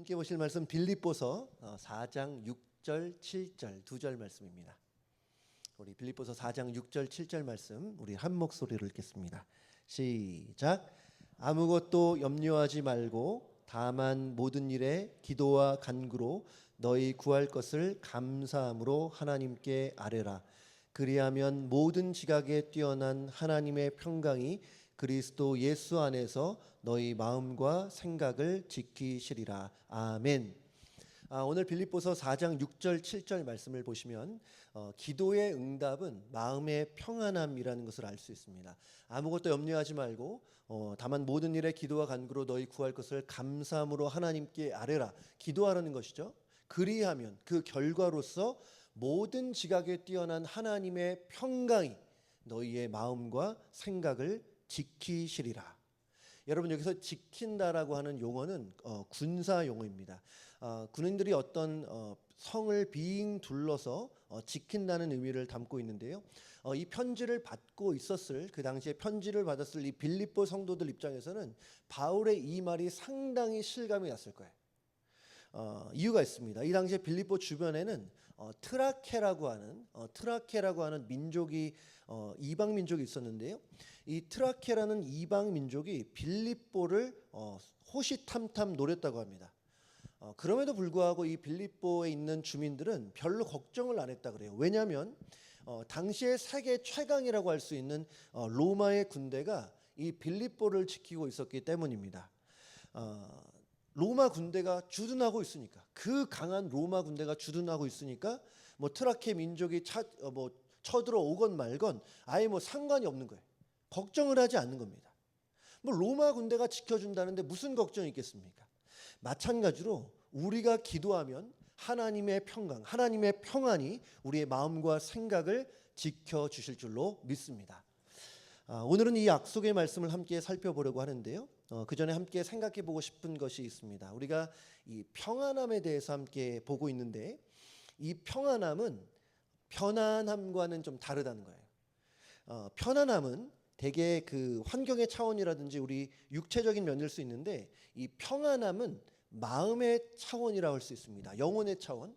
함께 보실 말씀 빌립보서 4장 6절 7절 두 절 말씀입니다. 우리 빌립보서 4장 6절 7절 말씀 우리 한 목소리로 읽겠습니다. 시작. 아무것도 염려하지 말고 다만 모든 일에 기도와 간구로 너희 구할 것을 감사함으로 하나님께 아뢰라. 그리하면 모든 지각에 뛰어난 하나님의 평강이 그리스도 예수 안에서 너희 마음과 생각을 지키시리라. 아멘. 오늘 빌립보서 4장 6절 7절 말씀을 보시면 기도의 응답은 마음의 평안함이라는 것을 알 수 있습니다. 아무것도 염려하지 말고 다만 모든 일에 기도와 간구로 너희 구할 것을 감사함으로 하나님께 아뢰라. 기도하라는 것이죠. 그리하면 그 결과로서 모든 지각에 뛰어난 하나님의 평강이 너희의 마음과 생각을 지키시리라. 여러분, 여기서 지킨다라고 하는 용어는 군사 용어입니다. 군인들이 어떤 성을 빙 둘러서 지킨다는 의미를 담고 있는데요. 이 편지를 받고 있었을 그 당시에 편지를 받았을 이 빌립보 성도들 입장에서는 바울의 이 말이 상당히 실감이 났을 거예요. 이유가 있습니다. 이 당시에 빌립보 주변에는 트라케라고 하는 민족이 이방 민족이 있었는데요. 이 트라케라는 이방 민족이 빌립보를 호시탐탐 노렸다고 합니다. 그럼에도 불구하고 이 빌립보에 있는 주민들은 별로 걱정을 안 했다 그래요. 왜냐하면 당시의 세계 최강이라고 할 수 있는 로마의 군대가 이 빌립보를 지키고 있었기 때문입니다. 로마 군대가 주둔하고 있으니까, 그 강한 로마 군대가 주둔하고 있으니까 뭐 트라케 민족이 쳐들어오건 말건 아예 상관이 없는 거예요. 걱정을 하지 않는 겁니다. 뭐 로마 군대가 지켜준다는데 무슨 걱정이 있겠습니까? 마찬가지로 우리가 기도하면 하나님의 평강, 하나님의 평안이 우리의 마음과 생각을 지켜주실 줄로 믿습니다. 오늘은 이 약속의 말씀을 함께 살펴보려고 하는데요. 그 전에 함께 생각해 보고 싶은 것이 있습니다. 우리가 이 평안함에 대해서 함께 보고 있는데, 이 평안함은 편안함과는 좀 다르다는 거예요. 편안함은 대개 그 환경의 차원이라든지 우리 육체적인 면일 수 있는데, 이 평안함은 마음의 차원이라고 할 수 있습니다. 영혼의 차원.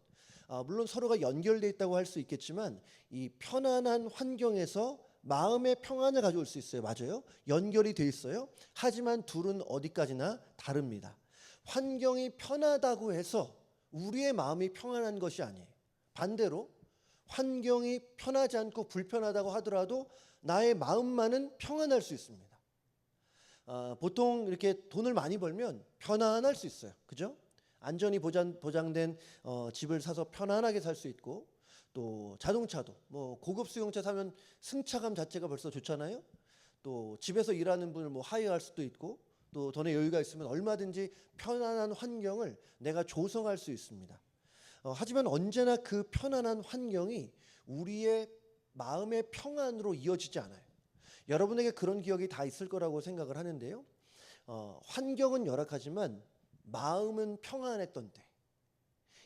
물론 서로가 연결되어 있다고 할 수 있겠지만, 이 편안한 환경에서 마음의 평안을 가져올 수 있어요. 맞아요. 연결이 돼 있어요. 하지만 둘은 어디까지나 다릅니다. 환경이 편하다고 해서 우리의 마음이 평안한 것이 아니에요. 반대로 환경이 편하지 않고 불편하다고 하더라도 나의 마음만은 평안할 수 있습니다. 보통 이렇게 돈을 많이 벌면 편안할 수 있어요. 그죠? 안전이 보장된 집을 사서 편안하게 살 수 있고, 또 자동차도 고급 수용차 사면 승차감 자체가 벌써 좋잖아요. 또 집에서 일하는 분을 하이어할 수도 있고, 또 돈의 여유가 있으면 얼마든지 편안한 환경을 내가 조성할 수 있습니다. 하지만 언제나 그 편안한 환경이 우리의 마음의 평안으로 이어지지 않아요. 여러분에게 그런 기억이 다 있을 거라고 생각을 하는데요. 환경은 열악하지만 마음은 평안했던 때,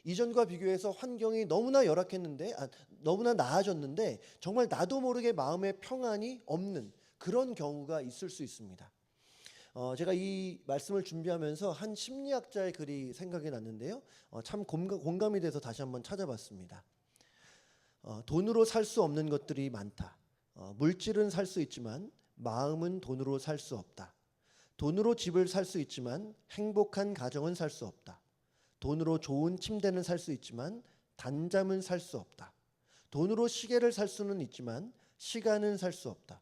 이전과 비교해서 환경이 너무나 열악했는데, 너무나 나아졌는데 정말 나도 모르게 마음의 평안이 없는 그런 경우가 있을 수 있습니다. 제가 이 말씀을 준비하면서 한 심리학자의 글이 생각이 났는데요. 참 공감이 돼서 다시 한번 찾아봤습니다. 돈으로 살 수 없는 것들이 많다. 물질은 살 수 있지만 마음은 돈으로 살 수 없다. 돈으로 집을 살 수 있지만 행복한 가정은 살 수 없다. 돈으로 좋은 침대는 살 수 있지만 단잠은 살 수 없다. 돈으로 시계를 살 수는 있지만 시간은 살 수 없다.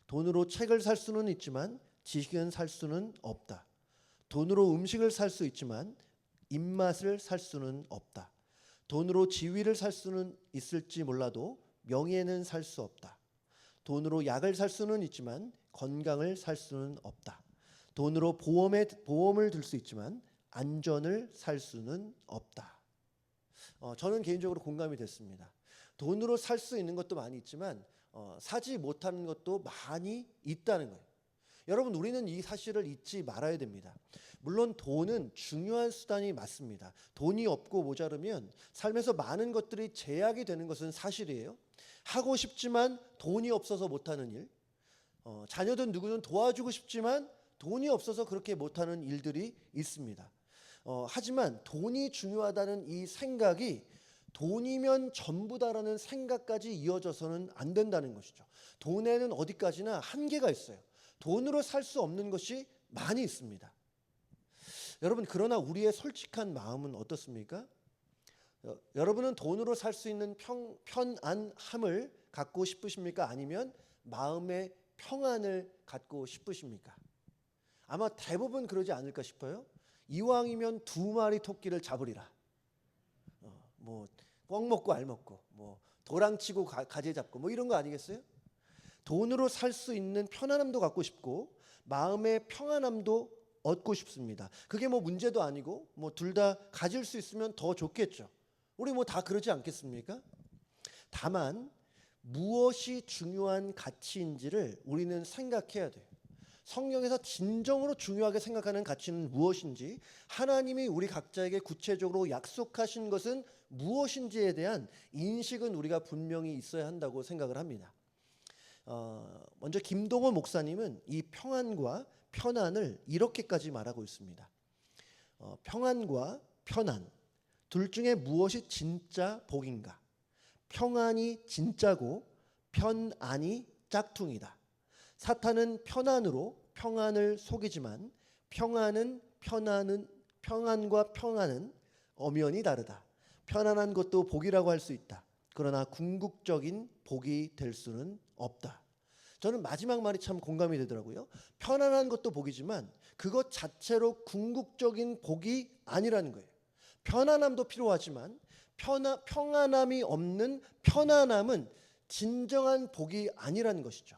돈으로 책을 살 수는 있지만 지식은 살 수는 없다. 돈으로 음식을 살 수 있지만 입맛을 살 수는 없다. 돈으로 지위를 살 수는 있을지 몰라도 명예는 살 수 없다. 돈으로 약을 살 수는 있지만 건강을 살 수는 없다. 돈으로 보험을 들 수 있지만 안전을 살 수는 없다. 저는 개인적으로 공감이 됐습니다. 돈으로 살 수 있는 것도 많이 있지만 사지 못하는 것도 많이 있다는 거예요. 여러분, 우리는 이 사실을 잊지 말아야 됩니다. 물론 돈은 중요한 수단이 맞습니다. 돈이 없고 모자르면 삶에서 많은 것들이 제약이 되는 것은 사실이에요. 하고 싶지만 돈이 없어서 못하는 일, 자녀든 누구든 도와주고 싶지만 돈이 없어서 그렇게 못하는 일들이 있습니다. 하지만 돈이 중요하다는 이 생각이 돈이면 전부다라는 생각까지 이어져서는 안 된다는 것이죠. 돈에는 어디까지나 한계가 있어요. 돈으로 살 수 없는 것이 많이 있습니다. 여러분, 그러나 우리의 솔직한 마음은 어떻습니까? 여러분은 돈으로 살 수 있는 편안함을 갖고 싶으십니까? 아니면 마음의 평안을 갖고 싶으십니까? 아마 대부분 그러지 않을까 싶어요. 이왕이면 2마리 토끼를 잡으리라. 꿩 먹고 알 먹고, 도랑치고 가재 잡고, 이런 거 아니겠어요? 돈으로 살 수 있는 편안함도 갖고 싶고 마음의 평안함도 얻고 싶습니다. 그게 문제도 아니고 둘 다 가질 수 있으면 더 좋겠죠. 우리 다 그러지 않겠습니까? 다만 무엇이 중요한 가치인지를 우리는 생각해야 돼요. 성경에서 진정으로 중요하게 생각하는 가치는 무엇인지, 하나님이 우리 각자에게 구체적으로 약속하신 것은 무엇인지에 대한 인식은 우리가 분명히 있어야 한다고 생각을 합니다. 먼저 김동호 목사님은 이 평안과 편안을 이렇게까지 말하고 있습니다. 평안과 편안, 둘 중에 무엇이 진짜 복인가? 평안이 진짜고 편안이 짝퉁이다. 사탄은 편안으로 평안을 속이지만 평안과 평안은 엄연히 다르다. 편안한 것도 복이라고 할 수 있다. 그러나 궁극적인 복이 될 수는 없다. 저는 마지막 말이 참 공감이 되더라고요. 편안한 것도 복이지만 그것 자체로 궁극적인 복이 아니라는 거예요. 편안함도 필요하지만 평안함이 없는 편안함은 진정한 복이 아니라는 것이죠.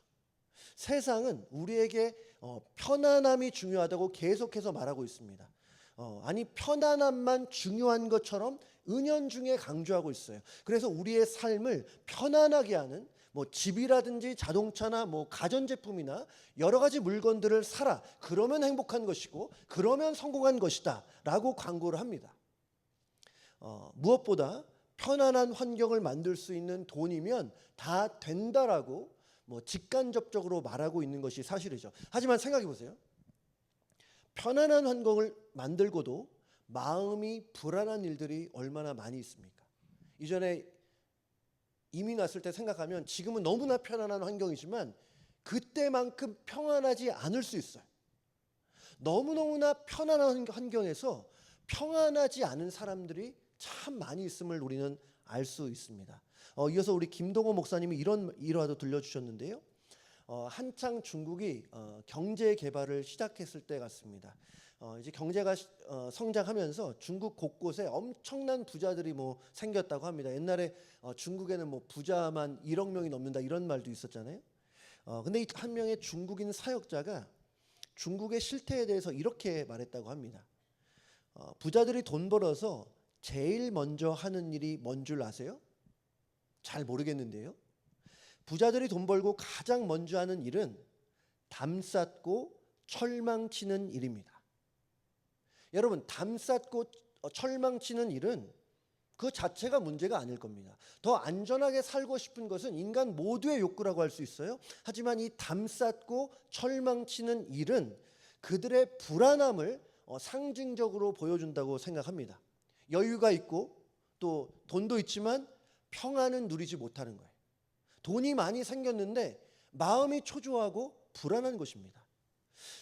세상은 우리에게 편안함이 중요하다고 계속해서 말하고 있습니다. 아니, 편안함만 중요한 것처럼 은연중에 강조하고 있어요. 그래서 우리의 삶을 편안하게 하는 집이라든지 자동차나 가전제품이나 여러 가지 물건들을 사라. 그러면 행복한 것이고 그러면 성공한 것이다 라고 광고를 합니다. 무엇보다 편안한 환경을 만들 수 있는 돈이면 다 된다라고 직간접적으로 말하고 있는 것이 사실이죠. 하지만 생각해 보세요. 편안한 환경을 만들고도 마음이 불안한 일들이 얼마나 많이 있습니까? 이전에 이민 왔을 때 생각하면 지금은 너무나 편안한 환경이지만 그때만큼 평안하지 않을 수 있어요. 너무너무나 편안한 환경에서 평안하지 않은 사람들이 참 많이 있음을 우리는 알 수 있습니다. 이어서 우리 김동호 목사님이 이런 일화도 들려주셨는데요. 한창 중국이 경제 개발을 시작했을 때 같습니다. 이제 경제가 성장하면서 중국 곳곳에 엄청난 부자들이 생겼다고 합니다. 옛날에 중국에는 부자만 1억 명이 넘는다 이런 말도 있었잖아요. 근데 이 한 명의 중국인 사역자가 중국의 실태에 대해서 이렇게 말했다고 합니다. 부자들이 돈 벌어서 제일 먼저 하는 일이 뭔 줄 아세요? 잘 모르겠는데요. 부자들이 돈 벌고 가장 먼저 하는 일은 담 쌓고 철망 치는 일입니다. 여러분, 담 쌓고 철망 치는 일은 그 자체가 문제가 아닐 겁니다. 더 안전하게 살고 싶은 것은 인간 모두의 욕구라고 할 수 있어요. 하지만 이 담 쌓고 철망 치는 일은 그들의 불안함을 상징적으로 보여준다고 생각합니다. 여유가 있고 또 돈도 있지만 평안은 누리지 못하는 거예요. 돈이 많이 생겼는데 마음이 초조하고 불안한 것입니다.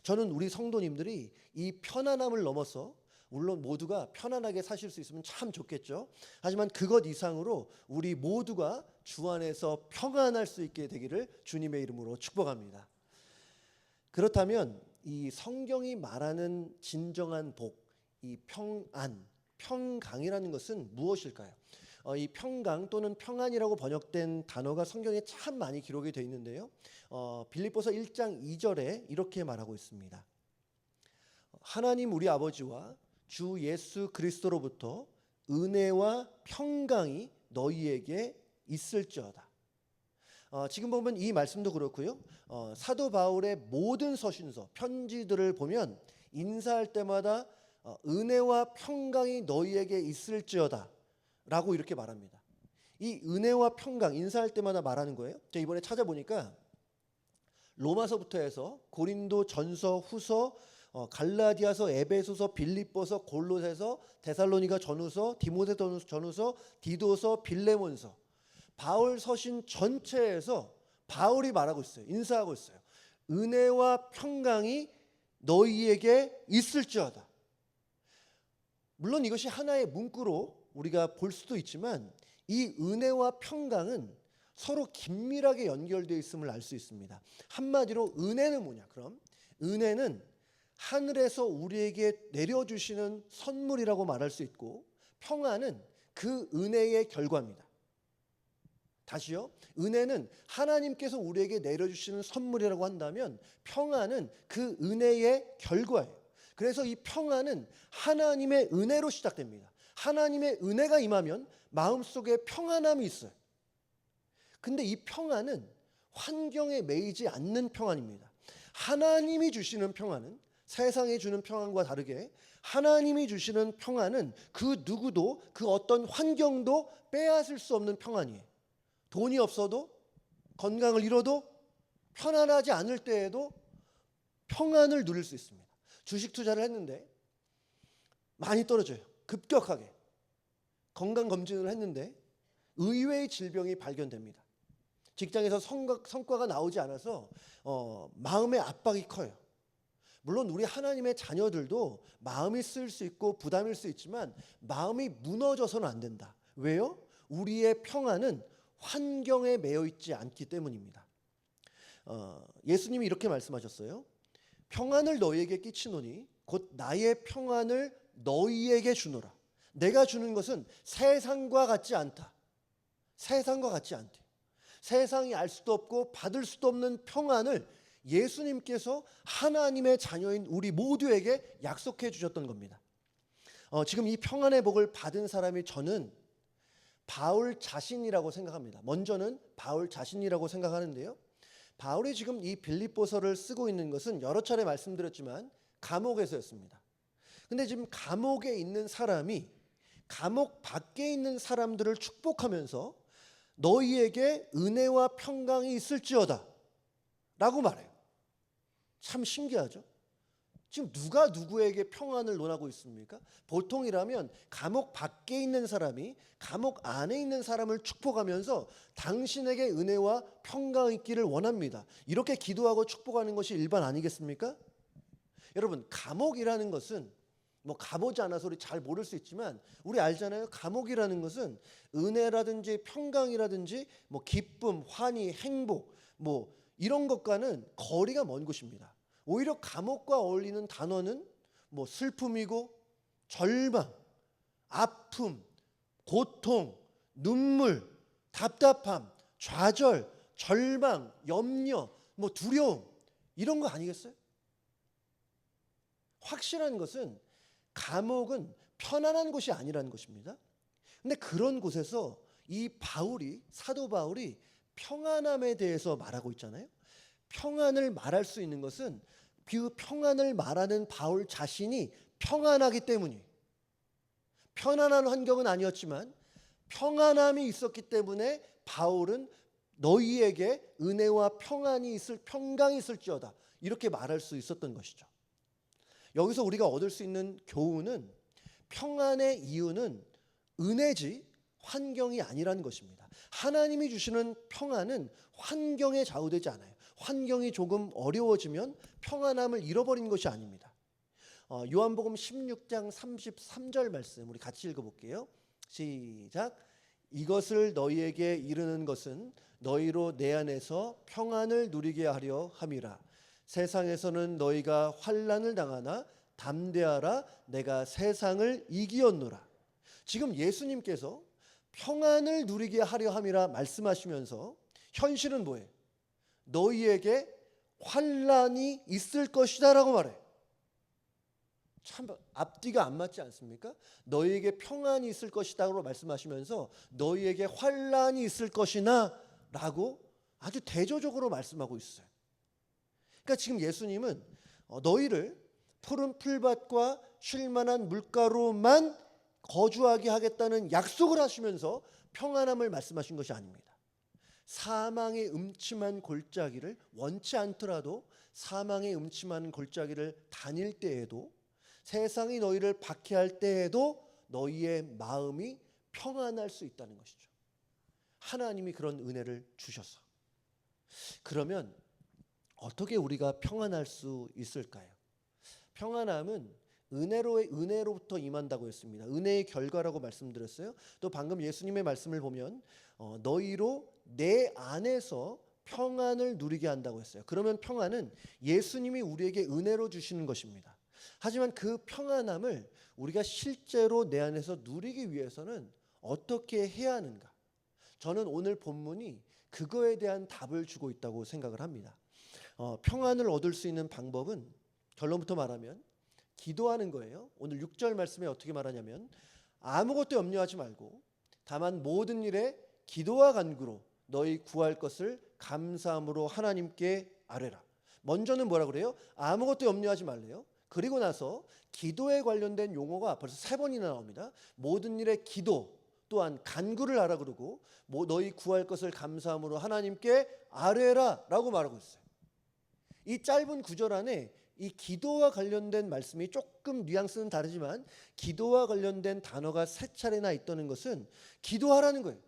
저는 우리 성도님들이 이 편안함을 넘어서 물론 모두가 편안하게 사실 수 있으면 참 좋겠죠. 하지만 그것 이상으로 우리 모두가 주 안에서 평안할 수 있게 되기를 주님의 이름으로 축복합니다. 그렇다면 이 성경이 말하는 진정한 복, 이 평안, 평강이라는 것은 무엇일까요? 이 평강 또는 평안이라고 번역된 단어가 성경에 참 많이 기록이 되어 있는데요. 빌립보서 1장 2절에 이렇게 말하고 있습니다. 하나님 우리 아버지와 주 예수 그리스도로부터 은혜와 평강이 너희에게 있을지어다. 지금 보면 이 말씀도 그렇고요. 사도 바울의 모든 서신서, 편지들을 보면 인사할 때마다 은혜와 평강이 너희에게 있을지어다 라고 이렇게 말합니다. 이 은혜와 평강 인사할 때마다 말하는 거예요. 제가 이번에 찾아보니까 로마서부터 해서 고린도 전서, 후서, 갈라디아서, 에베소서, 빌립보서, 골로새서, 데살로니가 전후서, 디모데 전후서, 디도서, 빌레몬서, 바울 서신 전체에서 바울이 말하고 있어요. 인사하고 있어요. 은혜와 평강이 너희에게 있을지어다. 물론 이것이 하나의 문구로 우리가 볼 수도 있지만 이 은혜와 평강은 서로 긴밀하게 연결되어 있음을 알 수 있습니다. 한마디로 은혜는 뭐냐? 그럼 은혜는 하늘에서 우리에게 내려주시는 선물이라고 말할 수 있고, 평안은 그 은혜의 결과입니다. 다시요. 은혜는 하나님께서 우리에게 내려주시는 선물이라고 한다면 평안은 그 은혜의 결과예요. 그래서 이 평안은 하나님의 은혜로 시작됩니다. 하나님의 은혜가 임하면 마음속에 평안함이 있어요. 근데 이 평안은 환경에 매이지 않는 평안입니다. 하나님이 주시는 평안은, 세상에 주는 평안과 다르게 하나님이 주시는 평안은 그 누구도, 그 어떤 환경도 빼앗을 수 없는 평안이에요. 돈이 없어도, 건강을 잃어도, 편안하지 않을 때에도 평안을 누릴 수 있습니다. 주식 투자를 했는데 많이 떨어져요. 급격하게. 건강검진을 했는데 의외의 질병이 발견됩니다. 직장에서 성과가 나오지 않아서 마음의 압박이 커요. 물론 우리 하나님의 자녀들도 마음이 쓰일 수 있고 부담일 수 있지만 마음이 무너져서는 안 된다. 왜요? 우리의 평안은 환경에 매여 있지 않기 때문입니다. 예수님이 이렇게 말씀하셨어요. 평안을 너희에게 끼치노니 곧 나의 평안을 너희에게 주노라. 내가 주는 것은 세상과 같지 않다. 세상과 같지 않대. 세상이 알 수도 없고 받을 수도 없는 평안을 예수님께서 하나님의 자녀인 우리 모두에게 약속해 주셨던 겁니다. 지금 이 평안의 복을 받은 사람이 저는 바울 자신이라고 생각합니다. 먼저는 바울 자신이라고 생각하는데요. 바울이 지금 이 빌립보서를 쓰고 있는 것은 여러 차례 말씀드렸지만 감옥에서였습니다. 근데 지금 감옥에 있는 사람이 감옥 밖에 있는 사람들을 축복하면서 너희에게 은혜와 평강이 있을지어다 라고 말해요. 참 신기하죠? 지금 누가 누구에게 평안을 논하고 있습니까? 보통이라면 감옥 밖에 있는 사람이 감옥 안에 있는 사람을 축복하면서 당신에게 은혜와 평강이 있기를 원합니다. 이렇게 기도하고 축복하는 것이 일반 아니겠습니까? 여러분, 감옥이라는 것은 가보지 않아서 우리 잘 모를 수 있지만 우리 알잖아요. 감옥이라는 것은 은혜라든지 평강이라든지 기쁨, 환희, 행복 이런 것과는 거리가 먼 곳입니다. 오히려 감옥과 어울리는 단어는 슬픔이고 절망, 아픔, 고통, 눈물, 답답함, 좌절, 절망, 염려, 두려움 이런 거 아니겠어요? 확실한 것은 감옥은 편안한 곳이 아니라는 것입니다. 근데 그런 곳에서 이 사도 바울이 평안함에 대해서 말하고 있잖아요. 평안을 말할 수 있는 것은 그 평안을 말하는 바울 자신이 평안하기 때문이에요. 편안한 환경은 아니었지만 평안함이 있었기 때문에 바울은 너희에게 은혜와 평강이 있을지어다 이렇게 말할 수 있었던 것이죠. 여기서 우리가 얻을 수 있는 교훈은 평안의 이유는 은혜지 환경이 아니라는 것입니다. 하나님이 주시는 평안은 환경에 좌우되지 않아요. 환경이 조금 어려워지면 평안함을 잃어버린 것이 아닙니다. 요한복음 16장 33절 말씀 우리 같이 읽어볼게요. 시작. 이것을 너희에게 이르는 것은 너희로 내 안에서 평안을 누리게 하려 함이라. 세상에서는 너희가 환난을 당하나 담대하라. 내가 세상을 이기었노라. 지금 예수님께서 평안을 누리게 하려 함이라 말씀하시면서 현실은 뭐예요? 너희에게 환난이 있을 것이다 라고 말해요. 참 앞뒤가 안 맞지 않습니까? 너희에게 평안이 있을 것이다 라고 말씀하시면서 너희에게 환난이 있을 것이나 라고 아주 대조적으로 말씀하고 있어요. 그러니까 지금 예수님은 너희를 푸른 풀밭과 쉴만한 물가로만 거주하게 하겠다는 약속을 하시면서 평안함을 말씀하신 것이 아닙니다. 사망의 음침한 골짜기를 원치 않더라도 사망의 음침한 골짜기를 다닐 때에도 세상이 너희를 박해할 때에도 너희의 마음이 평안할 수 있다는 것이죠. 하나님이 그런 은혜를 주셔서. 그러면 어떻게 우리가 평안할 수 있을까요? 평안함은 은혜로부터 임한다고 했습니다. 은혜의 결과라고 말씀드렸어요. 또 방금 예수님의 말씀을 보면 너희로 내 안에서 평안을 누리게 한다고 했어요. 그러면 평안은 예수님이 우리에게 은혜로 주시는 것입니다. 하지만 그 평안함을 우리가 실제로 내 안에서 누리기 위해서는 어떻게 해야 하는가? 저는 오늘 본문이 그거에 대한 답을 주고 있다고 생각을 합니다. 평안을 얻을 수 있는 방법은 결론부터 말하면 기도하는 거예요. 오늘 6절 말씀에 어떻게 말하냐면 아무것도 염려하지 말고 다만 모든 일에 기도와 간구로 너희 구할 것을 감사함으로 하나님께 아뢰라. 먼저는 뭐라 그래요? 아무것도 염려하지 말래요. 그리고 나서 기도에 관련된 용어가 벌써 3번이나 나옵니다. 모든 일에 기도 또한 간구를 하라 그러고 너희 구할 것을 감사함으로 하나님께 아뢰라 라고 말하고 있어요. 이 짧은 구절 안에 이 기도와 관련된 말씀이 조금 뉘앙스는 다르지만 기도와 관련된 단어가 3차례나 있다는 것은 기도하라는 거예요.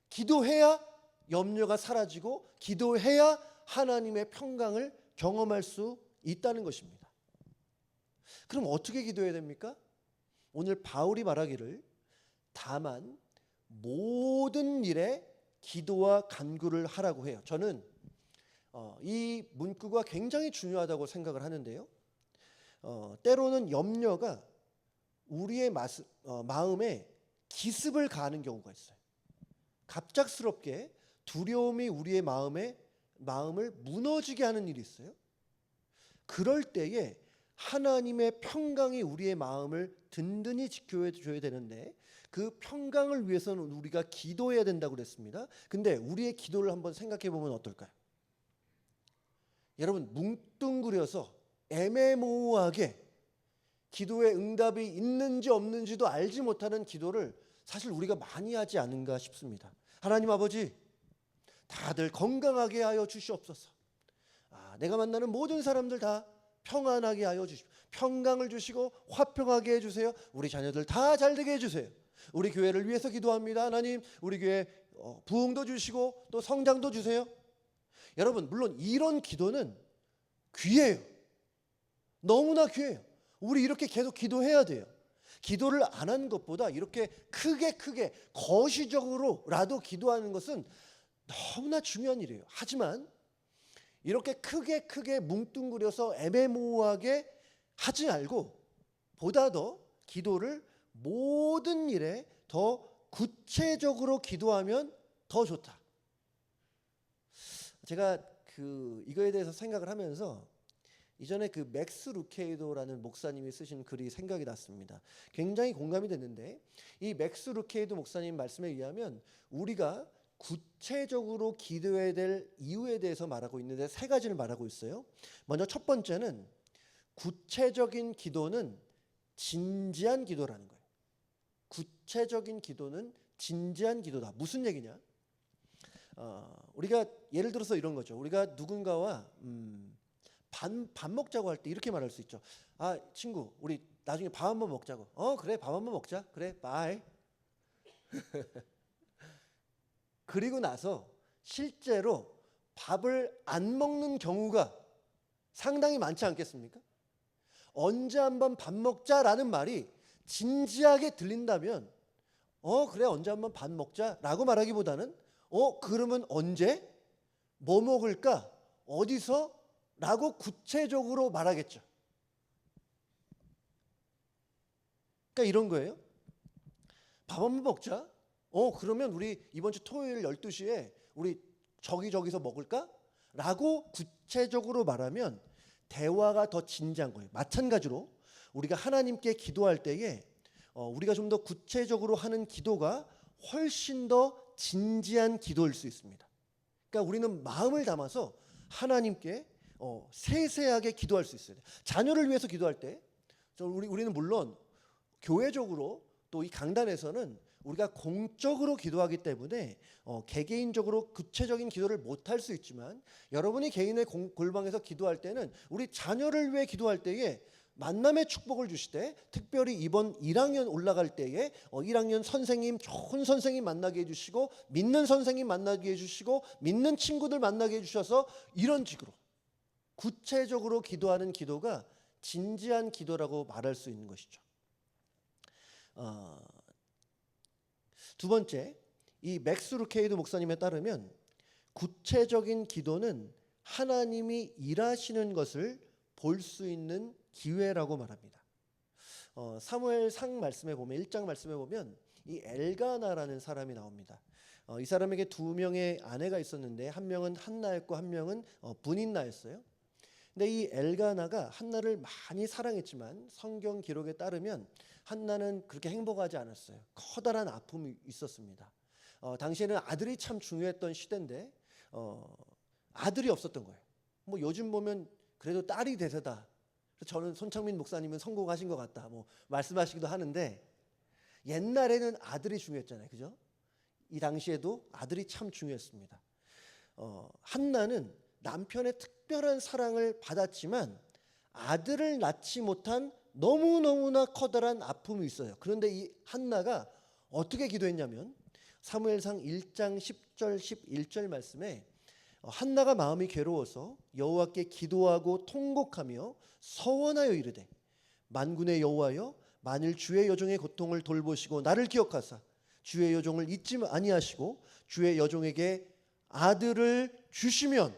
기도해야 염려가 사라지고 기도해야 하나님의 평강을 경험할 수 있다는 것입니다. 그럼 어떻게 기도해야 됩니까? 오늘 바울이 말하기를 다만 모든 일에 기도와 간구를 하라고 해요. 저는 이 문구가 굉장히 중요하다고 생각을 하는데요. 때로는 염려가 우리의 마음에 기습을 가하는 경우가 있어요. 갑작스럽게 두려움이 우리의 마음을 무너지게 하는 일이 있어요. 그럴 때에 하나님의 평강이 우리의 마음을 든든히 지켜줘야 되는데 그 평강을 위해서는 우리가 기도해야 된다고 그랬습니다. 근데 우리의 기도를 한번 생각해 보면 어떨까요? 여러분, 뭉뚱그려서 애매모호하게 기도의 응답이 있는지 없는지도 알지 못하는 기도를 사실 우리가 많이 하지 않은가 싶습니다. 하나님 아버지, 다들 건강하게 하여 주시옵소서. 내가 만나는 모든 사람들 다 평안하게 하여 주십시오. 평강을 주시고 화평하게 해주세요. 우리 자녀들 다 잘되게 해주세요. 우리 교회를 위해서 기도합니다. 하나님, 우리 교회 부흥도 주시고 또 성장도 주세요. 여러분, 물론 이런 기도는 귀해요. 너무나 귀해요. 우리 이렇게 계속 기도해야 돼요. 기도를 안 한 것보다 이렇게 크게 거시적으로라도 기도하는 것은 너무나 중요한 일이에요. 하지만 이렇게 크게 뭉뚱그려서 애매모호하게 하지 말고 보다 더 기도를 모든 일에 더 구체적으로 기도하면 더 좋다. 제가 이거에 대해서 생각을 하면서 이전에 맥스 루케이도라는 목사님이 쓰신 글이 생각이 났습니다. 굉장히 공감이 됐는데 이 맥스 루케이도 목사님 말씀에 의하면 우리가 구체적으로 기도해야 될 이유에 대해서 말하고 있는데 3가지를 말하고 있어요. 먼저 첫 번째는 구체적인 기도는 진지한 기도라는 거예요. 구체적인 기도는 진지한 기도다. 무슨 얘기냐? 우리가 예를 들어서 이런 거죠. 우리가 누군가와 밥 먹자고 할 때 이렇게 말할 수 있죠. 친구, 우리 나중에 밥 한번 먹자고. 그래, 밥 한번 먹자. 그래, 바이. 그리고 나서 실제로 밥을 안 먹는 경우가 상당히 많지 않겠습니까? 언제 한번 밥 먹자라는 말이 진지하게 들린다면 그래, 언제 한번 밥 먹자라고 말하기보다는 그러면 언제? 뭐 먹을까? 어디서? 라고 구체적으로 말하겠죠. 그러니까 이런 거예요. 밥 한번 먹자. 그러면 우리 이번 주 토요일 12시에 우리 저기서 먹을까? 라고 구체적으로 말하면 대화가 더 진지한 거예요. 마찬가지로 우리가 하나님께 기도할 때에 우리가 좀 더 구체적으로 하는 기도가 훨씬 더 진지한 기도일 수 있습니다. 그러니까 우리는 마음을 담아서 하나님께 세세하게 기도할 수 있어요. 자녀를 위해서 기도할 때 우리는 물론 교회적으로 또 이 강단에서는 우리가 공적으로 기도하기 때문에 개개인적으로 구체적인 기도를 못할 수 있지만 여러분이 개인의 골방에서 기도할 때는 우리 자녀를 위해 기도할 때에 만남의 축복을 주시되 특별히 이번 1학년 올라갈 때에 1학년 선생님 좋은 선생님 만나게 해주시고 믿는 선생님 만나게 해주시고 믿는 친구들 만나게 해주셔서 이런 식으로 구체적으로 기도하는 기도가 진지한 기도라고 말할 수 있는 것이죠. 두 번째, 이 맥스 루케이드 목사님에 따르면 구체적인 기도는 하나님이 일하시는 것을 볼 수 있는 기회라고 말합니다. 사무엘상 말씀에 보면 1장 말씀에 보면 이 엘가나라는 사람이 나옵니다. 이 사람에게 두 명의 아내가 있었는데 한 명은 한나였고 한 명은 분인나였어요. 근데 이 엘가나가 한나를 많이 사랑했지만 성경 기록에 따르면 한나는 그렇게 행복하지 않았어요. 커다란 아픔이 있었습니다. 당시에는 아들이 참 중요했던 시대인데 아들이 없었던 거예요. 뭐 요즘 보면 그래도 딸이 대세다. 저는 손창민 목사님은 성공하신 것 같다. 뭐 말씀하시기도 하는데 옛날에는 아들이 중요했잖아요, 그죠? 이 당시에도 아들이 참 중요했습니다. 한나는 남편의 특별한 사랑을 받았지만 아들을 낳지 못한 너무너무나 커다란 아픔이 있어요. 그런데 이 한나가 어떻게 기도했냐면 사무엘상 1장 10절 11절 말씀에 한나가 마음이 괴로워서 여호와께 기도하고 통곡하며 서원하여 이르되 만군의 여호와여 만일 주의 여종의 고통을 돌보시고 나를 기억하사 주의 여종을 잊지 아니하시고 주의 여종에게 아들을 주시면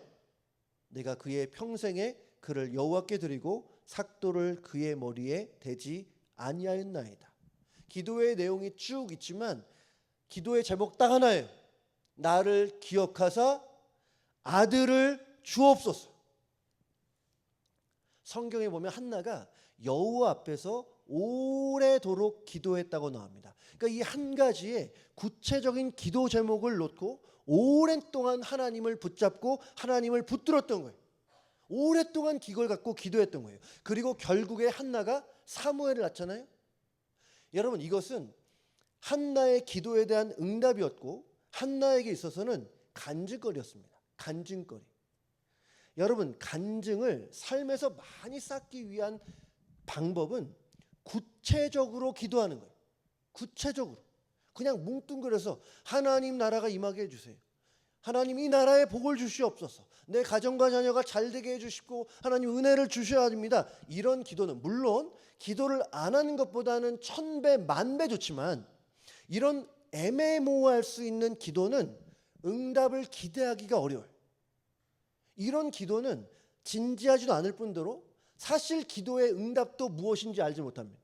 내가 그의 평생에 그를 여호와께 드리고 삭도를 그의 머리에 대지 아니하였나이다. 기도의 내용이 쭉 있지만 기도의 제목 딱 하나예요. 나를 기억하사 아들을 주옵소서. 성경에 보면 한나가 여호와 앞에서 오래도록 기도했다고 나옵니다. 그러니까 이 한 가지의 구체적인 기도 제목을 놓고 오랜 동안 하나님을 붙잡고 하나님을 붙들었던 거예요. 오랫동안 기걸 갖고 기도했던 거예요. 그리고 결국에 한나가 사무엘을 낳잖아요. 여러분, 이것은 한나의 기도에 대한 응답이었고 한나에게 있어서는 간증거리였습니다. 간증거리. 여러분, 간증을 삶에서 많이 쌓기 위한 방법은 구체적으로 기도하는 거예요. 구체적으로. 그냥 뭉뚱그려서 하나님 나라가 임하게 해주세요. 하나님 이 나라에 복을 주시옵소서. 내 가정과 자녀가 잘 되게 해주시고 하나님 은혜를 주셔야 합니다. 이런 기도는 물론 기도를 안 하는 것보다는 1000배 만배 좋지만 이런 애매모호할 수 있는 기도는 응답을 기대하기가 어려워요. 이런 기도는 진지하지도 않을 뿐더러 사실 기도의 응답도 무엇인지 알지 못합니다.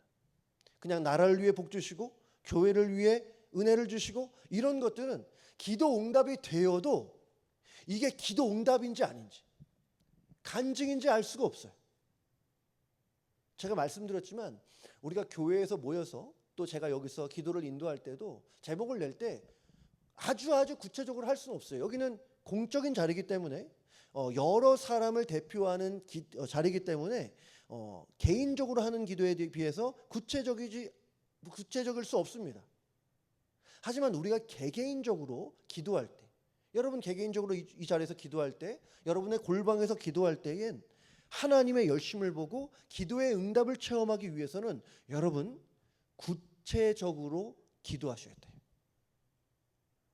그냥 나라를 위해 복 주시고 교회를 위해 은혜를 주시고 이런 것들은 기도 응답이 되어도 이게 기도 응답인지 아닌지 간증인지 알 수가 없어요. 제가 말씀드렸지만 우리가 교회에서 모여서 또 제가 여기서 기도를 인도할 때도 제목을 낼 때 아주 구체적으로 할 수는 없어요. 여기는 공적인 자리이기 때문에 여러 사람을 대표하는 자리이기 때문에 개인적으로 하는 기도에 비해서 구체적일 수 없습니다. 하지만 우리가 개개인적으로 기도할 때, 여러분 개개인적으로 이 자리에서 기도할 때, 여러분의 골방에서 기도할 때엔 하나님의 열심을 보고 기도의 응답을 체험하기 위해서는 여러분 구체적으로 기도하셔야 돼요.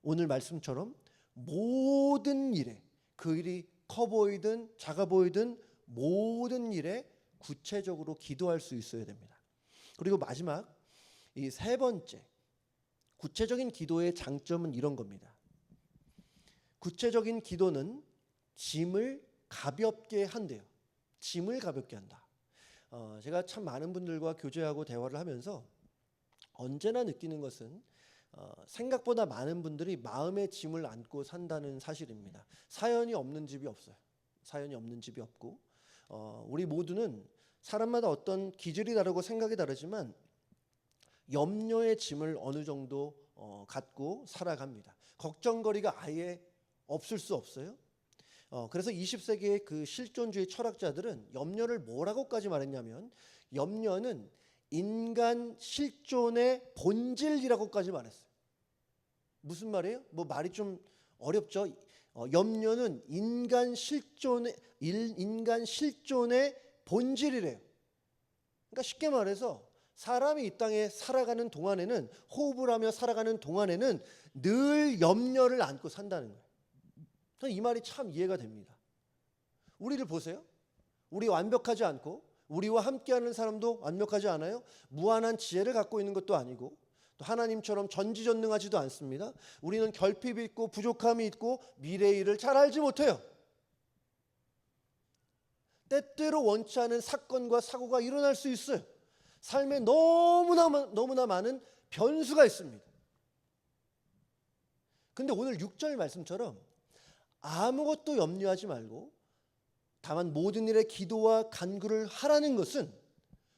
오늘 말씀처럼 모든 일에, 그 일이 커 보이든 작아 보이든 모든 일에 구체적으로 기도할 수 있어야 됩니다. 그리고 마지막 이 세 번째 구체적인 기도의 장점은 이런 겁니다. 구체적인 기도는 짐을 가볍게 한대요. 짐을 가볍게 한다. 제가 참 많은 분들과 교제하고 대화를 하면서 언제나 느끼는 것은 생각보다 많은 분들이 마음의 짐을 안고 산다는 사실입니다. 사연이 없는 집이 없어요. 사연이 없는 집이 없고 우리 모두는 사람마다 어떤 기질이 다르고 생각이 다르지만 염려의 짐을 어느 정도 갖고 살아갑니다. 걱정거리가 아예 없을 수 없어요. 그래서 20세기의 그 실존주의 철학자들은 염려를 뭐라고까지 말했냐면 염려는 인간 실존의 본질이라고까지 말했어요. 무슨 말이에요? 뭐 말이 좀 어렵죠. 염려는 인간 실존의 본질이래요. 그러니까 쉽게 말해서 사람이 이 땅에 살아가는 동안에는, 호흡을 하며 살아가는 동안에는 늘 염려를 안고 산다는 거예요. 저는 이 말이 참 이해가 됩니다. 우리를 보세요. 우리 완벽하지 않고, 우리와 함께하는 사람도 완벽하지 않아요. 무한한 지혜를 갖고 있는 것도 아니고, 또 하나님처럼 전지전능하지도 않습니다. 우리는 결핍이 있고 부족함이 있고 미래의 일을 잘 알지 못해요. 때때로 원치 않은 사건과 사고가 일어날 수 있어요. 삶에 너무나 많은 변수가 있습니다. 근데 오늘 6절 말씀처럼 아무것도 염려하지 말고 다만 모든 일에 기도와 간구를 하라는 것은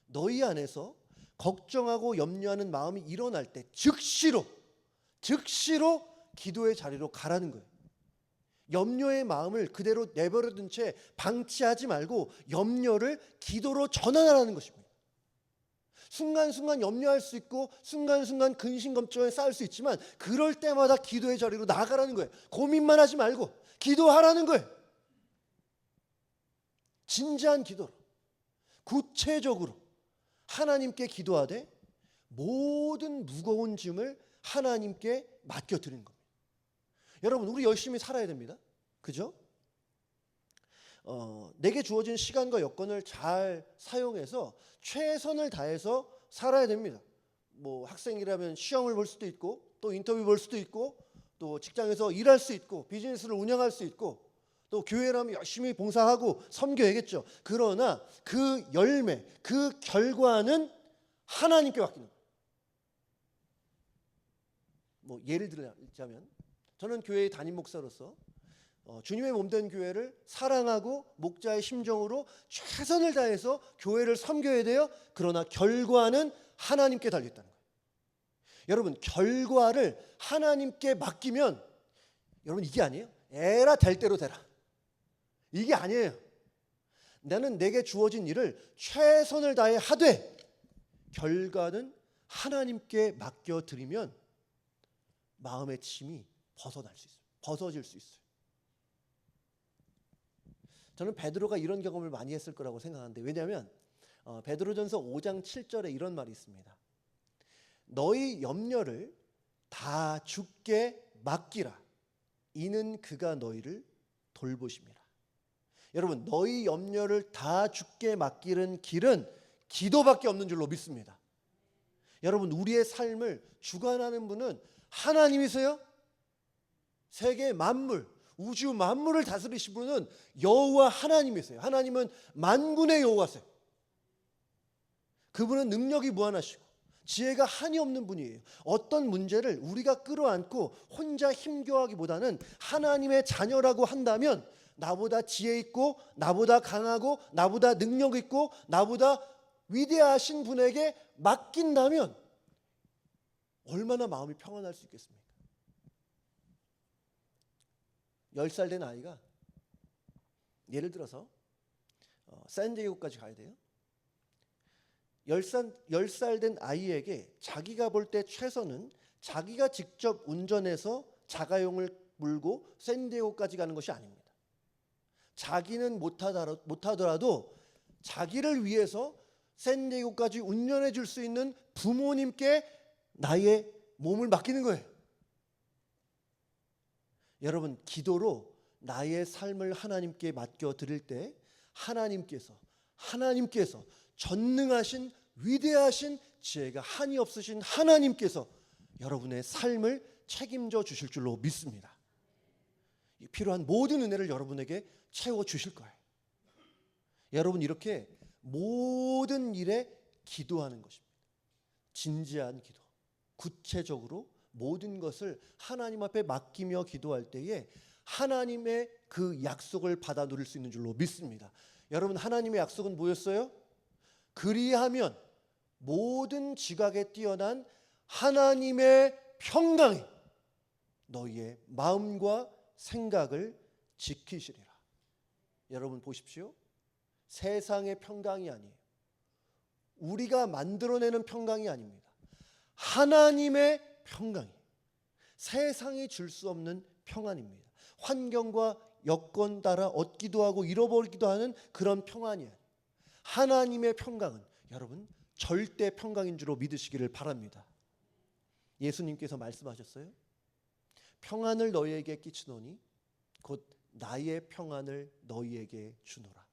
너희 안에서 걱정하고 염려하는 마음이 일어날 때 즉시로 기도의 자리로 가라는 거예요. 염려의 마음을 그대로 내버려둔 채 방치하지 말고 염려를 기도로 전환하라는 것입니다. 순간순간 염려할 수 있고 순간순간 근심검정에 쌓일 수 있지만 그럴 때마다 기도의 자리로 나아가라는 거예요. 고민만 하지 말고 기도하라는 거예요. 진지한 기도로 구체적으로 하나님께 기도하되 모든 무거운 짐을 하나님께 맡겨드리는 겁니다. 여러분, 우리 열심히 살아야 됩니다. 그죠? 내게 주어진 시간과 여건을 잘 사용해서 최선을 다해서 살아야 됩니다. 뭐 학생이라면 시험을 볼 수도 있고 또 인터뷰 볼 수도 있고 또 직장에서 일할 수 있고 비즈니스를 운영할 수 있고 또 교회라면 열심히 봉사하고 섬겨야겠죠. 그러나 그 열매, 그 결과는 하나님께 맡기는 거예요. 뭐 예를 들자면 저는 교회의 담임 목사로서 주님의 몸된 교회를 사랑하고 목자의 심정으로 최선을 다해서 교회를 섬겨야 돼요. 그러나 결과는 하나님께 달려있다는 거예요. 여러분, 결과를 하나님께 맡기면 여러분 이게 아니에요. 에라 될 대로 되라. 이게 아니에요. 나는 내게 주어진 일을 최선을 다해 하되 결과는 하나님께 맡겨드리면 마음의 짐이 벗어질 수 있어요. 저는 베드로가 이런 경험을 많이 했을 거라고 생각하는데, 왜냐하면 베드로전서 5장 7절에 이런 말이 있습니다. 너희 염려를 다 주께 맡기라. 이는 그가 너희를 돌보심이라. 여러분, 너희 염려를 다 주께 맡기는 길은 기도밖에 없는 줄로 믿습니다. 여러분, 우리의 삶을 주관하는 분은 하나님이세요. 세계 만물, 우주 만물을 다스리신 분은 여호와 하나님이세요. 하나님은 만군의 여호와세요. 그분은 능력이 무한하시고 지혜가 한이 없는 분이에요. 어떤 문제를 우리가 끌어안고 혼자 힘겨워하기보다는 하나님의 자녀라고 한다면 나보다 지혜 있고 나보다 강하고 나보다 능력 있고 나보다 위대하신 분에게 맡긴다면 얼마나 마음이 평안할 수 있겠습니까? 10살 된 아이가 예를 들어서 샌디에고까지 가야 돼요. 10살 된 아이에게 자기가 볼 때 최선은 자기가 직접 운전해서 자가용을 몰고 샌디에고까지 가는 것이 아닙니다. 자기는 못하더라도 자기를 위해서 샌디에고까지 운전해 줄 수 있는 부모님께 나의 몸을 맡기는 거예요. 여러분, 기도로 나의 삶을 하나님께 맡겨드릴 때 하나님께서 전능하신 위대하신 지혜가 한이 없으신 하나님께서 여러분의 삶을 책임져 주실 줄로 믿습니다. 필요한 모든 은혜를 여러분에게 채워주실 거예요. 여러분, 이렇게 모든 일에 기도하는 것입니다. 진지한 기도, 구체적으로 모든 것을 하나님 앞에 맡기며 기도할 때에 하나님의 그 약속을 받아 누릴 수 있는 줄로 믿습니다. 여러분, 하나님의 약속은 뭐였어요? 그리하면 모든 지각에 뛰어난 하나님의 평강이 너희의 마음과 생각을 지키시리라. 여러분 보십시오. 세상의 평강이 아니에요. 우리가 만들어내는 평강이 아닙니다. 하나님의 평강이, 세상이 줄 수 없는 평안입니다. 환경과 여건 따라 얻기도 하고 잃어버리기도 하는 그런 평안이에요. 하나님의 평강은 여러분 절대 평강인 줄로 믿으시기를 바랍니다. 예수님께서 말씀하셨어요. 평안을 너희에게 끼치노니 곧 나의 평안을 너희에게 주노라.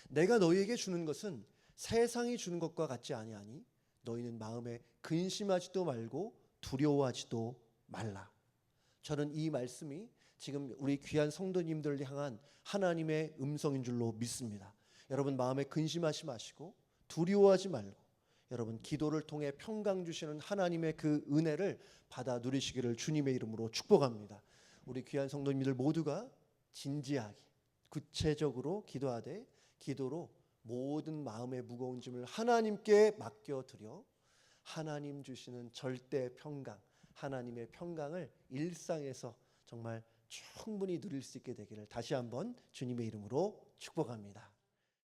내가 너희에게 주는 것은 세상이 주는 것과 같지 아니하니 너희는 마음에 근심하지도 말고 두려워하지도 말라. 저는 이 말씀이 지금 우리 귀한 성도님들을 향한 하나님의 음성인 줄로 믿습니다. 여러분 마음에 근심하지 마시고 두려워하지 말고 여러분 기도를 통해 평강 주시는 하나님의 그 은혜를 받아 누리시기를 주님의 이름으로 축복합니다. 우리 귀한 성도님들 모두가 진지하게 구체적으로 기도하되 기도로 모든 마음의 무거운 짐을 하나님께 맡겨드려 하나님 주시는 절대 평강, 하나님의 평강을 일상에서 정말 충분히 누릴 수 있게 되기를 다시 한번 주님의 이름으로 축복합니다.